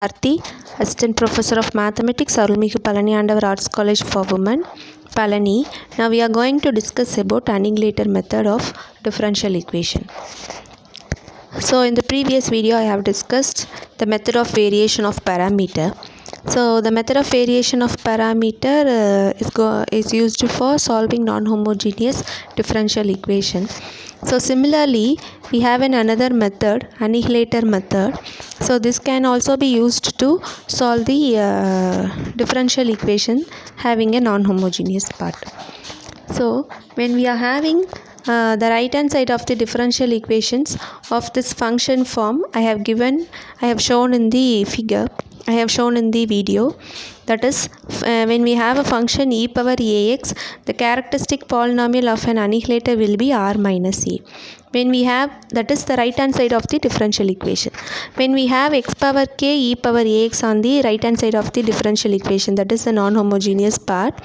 Arthi, Assistant Professor of Mathematics, Arulmigu Palani Andavar Arts College for Women, Palani. Now we are going to discuss about Annihilator Method of differential equation. So in the previous video I have discussed the method of variation of parameter. So the method of variation of parameter is used for solving non-homogeneous differential equation. So similarly we have another method, annihilator method. So this can also be used to solve the differential equation having a non-homogeneous part. So when we are having the right hand side of the differential equations of this function form, I have shown in the figure, I have shown in the video, that is when we have a function e power ax, the characteristic polynomial of an annihilator will be r minus a. When we have, that is the right hand side of the differential equation. When we have x power k e power ax on the right hand side of the differential equation, that is the non-homogeneous part.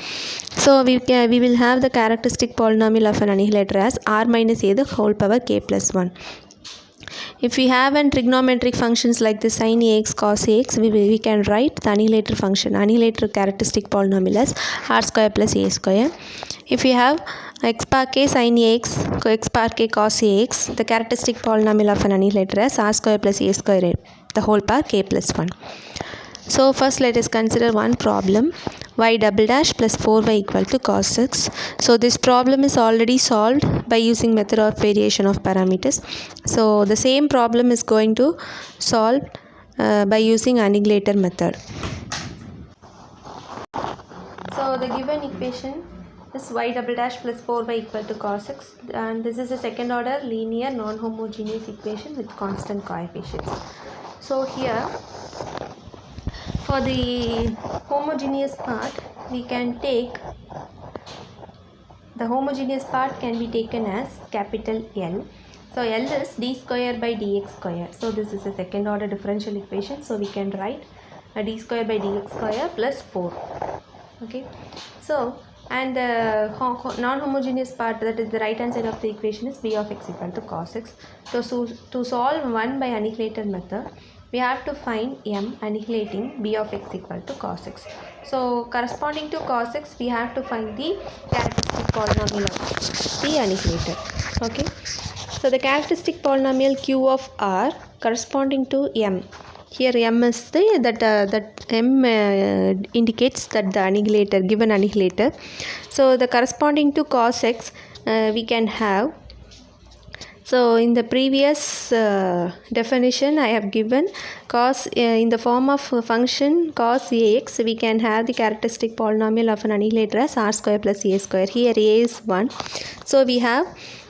So we will have the characteristic polynomial of an annihilator as r minus a the whole power k plus 1. If we have an trigonometric functions like the sin ax, cos ax, we can write the annihilator function, annihilator characteristic polynomial as r square plus a square. If we have x power k sin ax, x power k cos ax, the characteristic polynomial of an annihilator as r square plus a square the whole power k plus 1. So first let us consider one problem, y double dash plus 4y equal to cos x. So this problem is already solved by using method of variation of parameters. So the same problem is going to solve by using annihilator method. So the given equation is y double dash plus 4y equal to cos x, and this is a second order linear non-homogeneous equation with constant coefficients. So here for the homogeneous part, we can take the homogeneous part can be taken as capital L. So L is d square by dx square. So this is a second order differential equation. So we can write a d square by dx square plus 4. Okay. So and the non-homogeneous part, that is the right hand side of the equation, is b of x equal to cos x. So to solve one by annihilator method, we have to find m annihilating b of x equal to cos x. So corresponding to cos x, we have to find the characteristic polynomial of the annihilator. Okay. So the characteristic polynomial q of r corresponding to m. Here m is the that m indicates that the annihilator, given annihilator. So the corresponding to cos x we can have. So in the previous definition I have given cos in the form of function cos ax, we can have the characteristic polynomial of an annihilator as r square plus a square. Here a is 1. So we have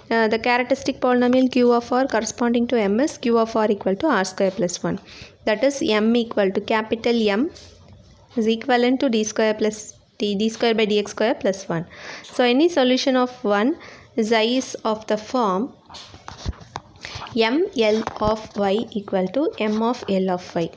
the characteristic polynomial q of r corresponding to m is q of r equal to r square plus 1. That is m equal to capital M is equivalent to d square plus d square by dx square plus 1. So any solution of 1 is of the form m L of y equal to m of L of y.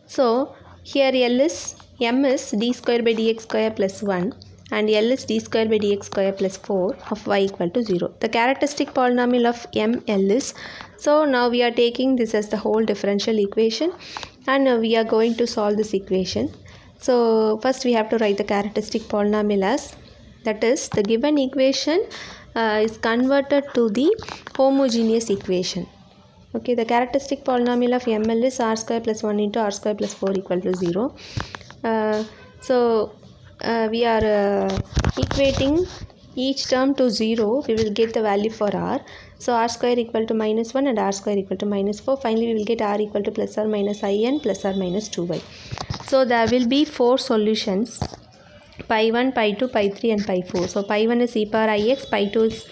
So here m is d square by dx square plus 1 and L is d square by dx square plus 4 of y equal to 0. The characteristic polynomial of m L is, so now we are taking this as the whole differential equation and we are going to solve this equation. So first we have to write the characteristic polynomial as, that is the given equation is converted to the homogeneous equation. Okay, the characteristic polynomial of ml is r square plus 1 into r square plus 4 equal to 0. We are equating each term to 0. We will get the value for r. So r square equal to minus 1 and r square equal to minus 4. Finally we will get r equal to plus or minus I and plus or minus 2y. So there will be 4 solutions, pi 1, pi 2, pi 3 and pi 4. So pi 1 is e power ix, pi 2 is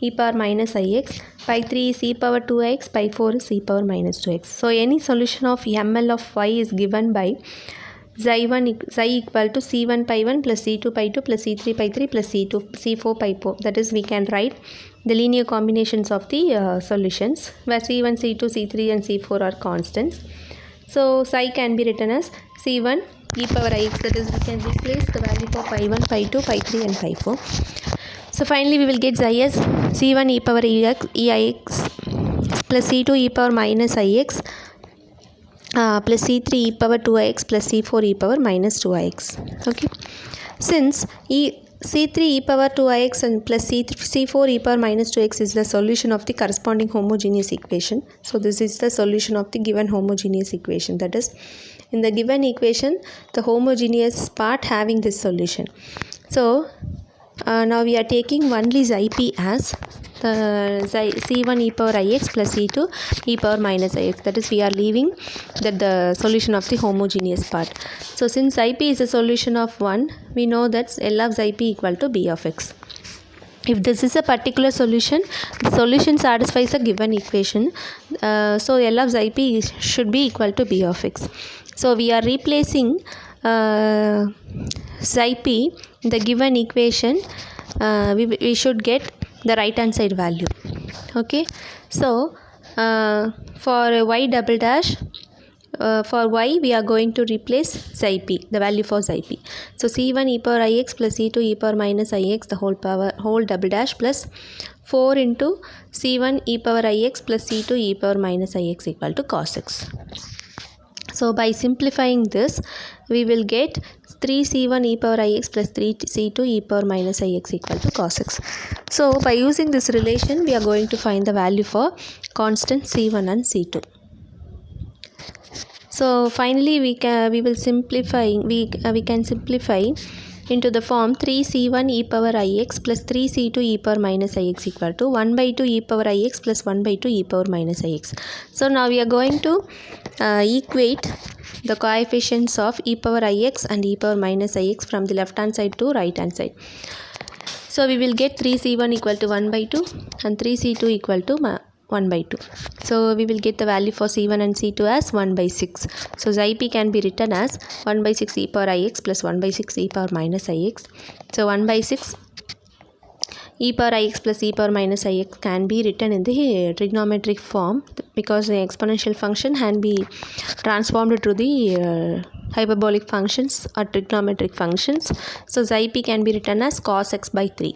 e power minus ix, pi 3 is e power 2x, pi 4 is e power minus 2x. So any solution of ml of y is given by xi equal to c1 pi 1 plus c2 pi 2 plus c3 pi 3 plus c4 pi 4. That is, we can write the linear combinations of the solutions where c1, c2, c3 and c4 are constants. So psi can be written as c1 e power ix, that is, we can replace the value for pi 1, pi 2, pi 3 and pi 4. So finally we will get xi as c1 e power eix plus c2 e power minus ix plus c3 e power 2ix plus c4 e power minus 2ix. Okay, since c3 e power 2ix and plus c4 e power minus 2x is the solution of the corresponding homogeneous equation. So this is the solution of the given homogeneous equation. That is, in the given equation, the homogeneous part having this solution. So now we are taking only xi p as c1 e power ix plus c2 e power minus ix. That is, we are leaving that the solution of the homogeneous part. So since ip is a solution of 1, we know that L of xi p equal to b of x. If this is a particular solution, the solution satisfies a given equation. So L of xi p should be equal to b of x. So we are replacing xi p in the given equation. We should get the right hand side value. Okay, so for y double dash, for y we are going to replace xi p, the value for xi p. So c1 e power ix plus c2 e power minus ix the whole double dash plus 4 into c1 e power ix plus c2 e power minus ix equal to cos x. So by simplifying this, we will get 3c1 e power ix plus 3c2 e power minus ix equal to cos x. So by using this relation, we are going to find the value for constant c1 and c2. So finally, we can simplify into the form 3c1 e power ix plus 3c2 e power minus ix equal to 1 by 2 e power ix plus 1 by 2 e power minus ix. So now we are going to equate the coefficients of e power ix and e power minus ix from the left hand side to right hand side. So we will get 3c1 equal to 1 by 2 and 3c2 equal to 1 by 2. So we will get the value for c1 and c2 as 1 by 6. So xi p can be written as 1 by 6 e power ix plus 1 by 6 e power minus ix. So 1 by 6 e power ix plus e power minus ix can be written in the trigonometric form, because the exponential function can be transformed to the hyperbolic functions or trigonometric functions. So xi p can be written as cos x by 3.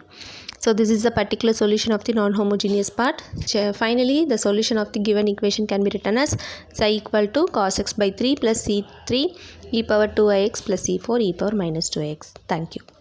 So this is the particular solution of the non-homogeneous part. Finally, the solution of the given equation can be written as xi equal to cos x by 3 plus c3 e power 2ix plus c4 e power minus 2x. Thank you.